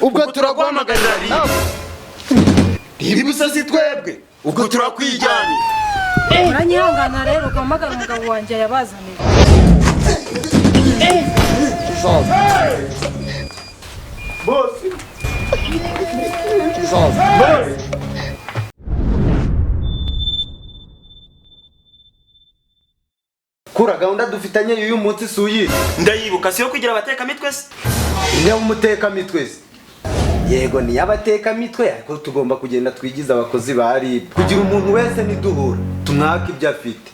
ubwo turaguhamagarira iri busazi twebwe ubwo turakwijyanye. Uranyihangana rero ugamagara umugabo wanjye yabazaniye. Boss. Kura gahunda dufitanye uyu munsi suyi. Ndayibuka siyo kugira abatekamitwe se. Ni umutekamitwe se. Yego ni abatekamitwe ariko tugomba kugenda twigiza abakozi bari kugira umuntu wese niduhura tumwaka ibyo afite.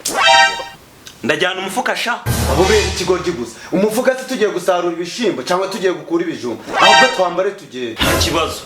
Ndajyana umufuka sha. Aho bere ikigoryi gusa. Umufuka se tugiye gusarura ibishimbo cyangwa tugiye gukura ibijumba. Ahubwo twambare tugiye. Nta kibazo.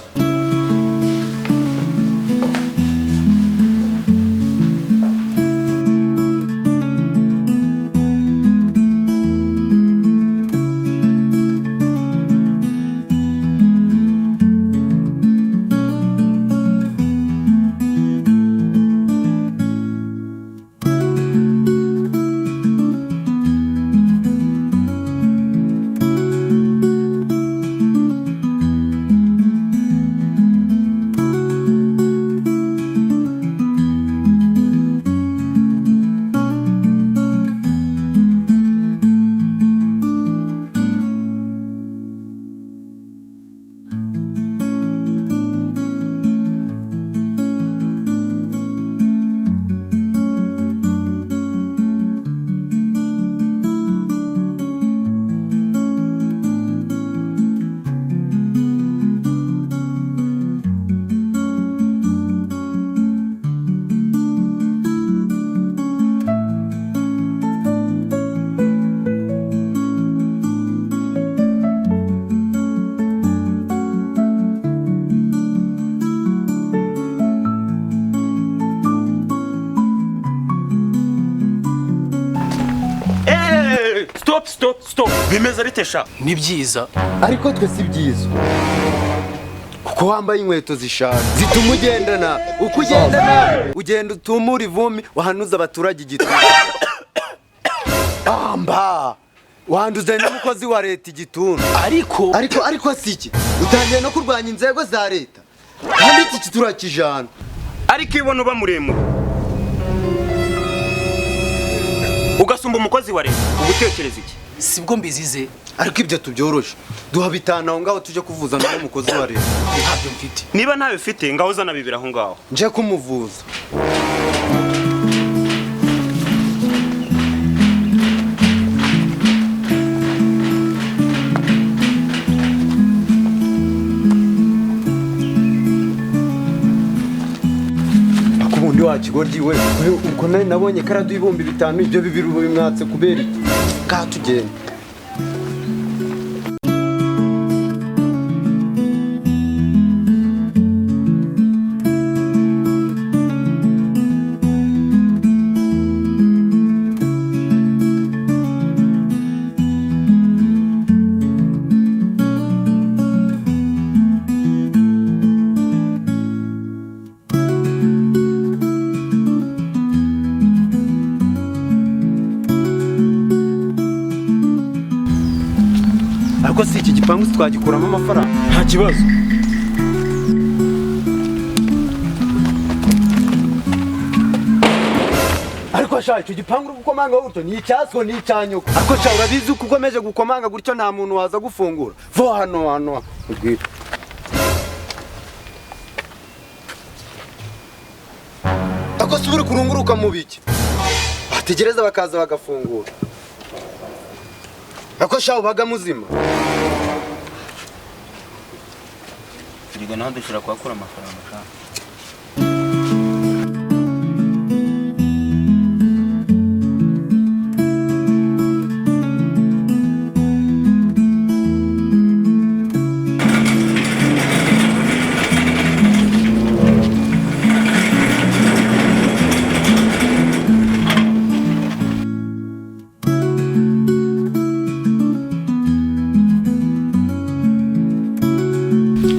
Stop. Bimeze bitesha. Ni byiza. Ariko twe si byiza. Kuko wambaye inkweto zishaje. Zituma ugendana. Uko ugendana ugenda utumura ivumi wahanuza abaturage igitutu. Amba. Wanduze n'umukozi wa leta igituntu. Ariko siki. Utangiye no kurwanya inzego za leta. Kandi iki turakijana. Ariko ibona uba muremure. Ugasumba umukozi wa leta ugutekereza iki? Sibwo mbizize. Ariko ibyo tubyoroshe. Duha bitana aho ngaho tuje kuvuza n'umukozi wa leta. Ntabyo mfite. Niba ntayo ufite ngaho uzana bibira aho ngaho. Nje kumuvuza. Akubundi wakigoryi we uko nari nabonye karadu ibumbi bitanu ibyo bibiri bimwatse kubera iki? Ka tugenda. Ariko si iki gipangu twagikuramo amafaranga. Nta kibazo. Ariko sha icyo gipangu uri gukomanga gutyo ni icyaswo ni icyanyuko. Ariko sha urabizi uko ukomeje gukomanga gutyo nta muntu waza gufungura. Vo hano. Ubwira. Ako subira kurunguruka mu biki. Bategereza bakaza bagafungura. Ako sha ubaga muzima. Ndiga naho dushira kwakura amafaranga sha.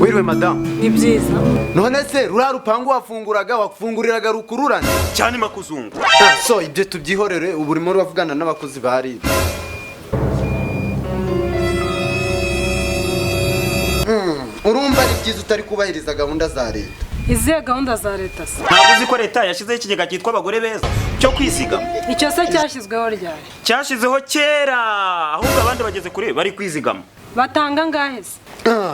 Wiriwe madame. Ni byiza. None se rura rupangu wafunguriraga rukururana cyane makuzungu. So ibyo tubyihorere ubu urimo bavugana n'abakozi bari. Urumva byiza utari kubahiriza gahunda za leta. izihe gahunda za leta se? ntabwo uzi ko leta yashyizeho ikigega cyitwa abagore beza cyo kwizigama? Icyo se cyashyizweho ryari? cyashyizeho kera, ahubwo abandi bageze kure bari kwizigama. Batanga ngahe se?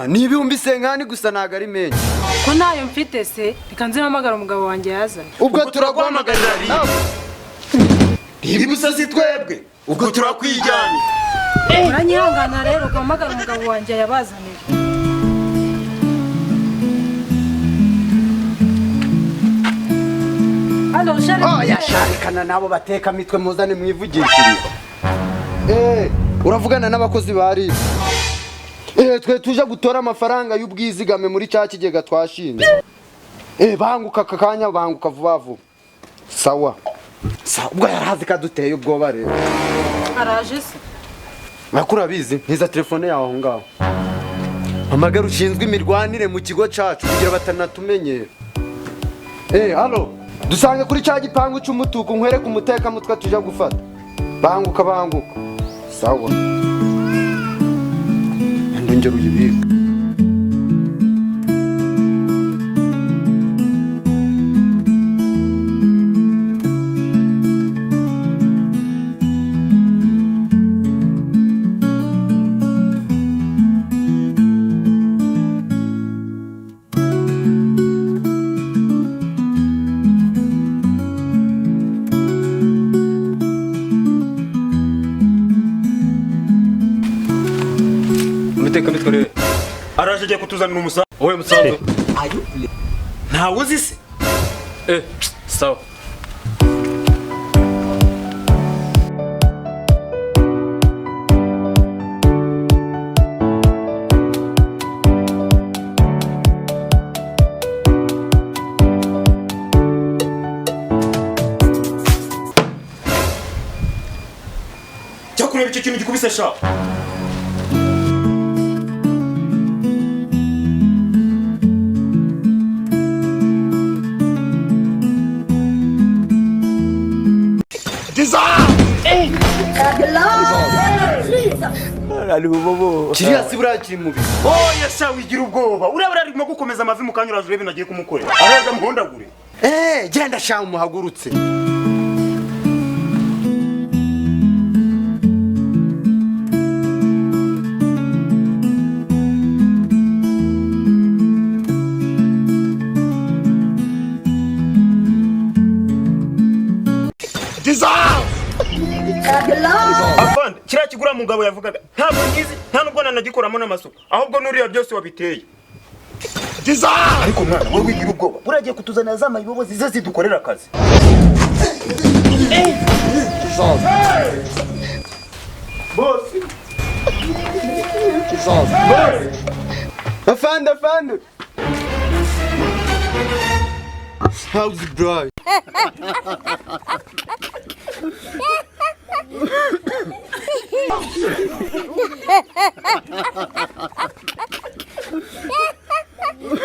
Ni ibihumbi senkani gusa ntago ari menshi. Ko ntayo mfite se, reka nzihamagara umugabo wanjye yazanye. Ubwo turaguhamagarira ibi gusa si twebwe, ubwo turakwijyanye. Uranyihangana rero guhamagara umugabo wanjye yabazaniye. Alo, shari. Yasharikana nabo batekamitwe muzane mwivugishirize. Uravugana n'abakozi bari. Twe tuje gutora amafaranga y'ubwizigame muri cya kigega twashinze. Banguka kakanya, banguka vuba vuba. Sawa. Ubwo yarazi kaduteye ubwoba rero. Araje se? Makuru abizi, ntiza telefone yawe aho ngaho. Hamagara ushinzwe imirwanire mu kigo cacu kugira batanatumenyera. Halo. Dusange kuri cya gipangu cy'umutuku nkwereke umutekamutwe tuje gufata. Banguka banguka. Sawa. Ndongera uyibika. Abatekamitwe rero araje agiye kutuzanira umusa. Wowe musanzu. Ntawe uzi se? Sawa. Jya kureba icyo kintu gikubise sha. Kiriya si buriya kiri mubi. Oya sha wigira ubwoba. Urabura arimo gukomeza amavi mu kanya uraje urebe nagiye kumukorera. Araza muhondagure. Genda sha umuhagurutse. Afande, kiriya kigura mugabo yavugaga ntabwo ngizi, nta nubwo nanagikoramo n'amasuku, ahubwo nuriya byose wabiteye. Ariko mwana wowe wigira ubwoba, uragiye kutuzanira za mayibobo zize zidukorera akazi. Afande. How's it, bro?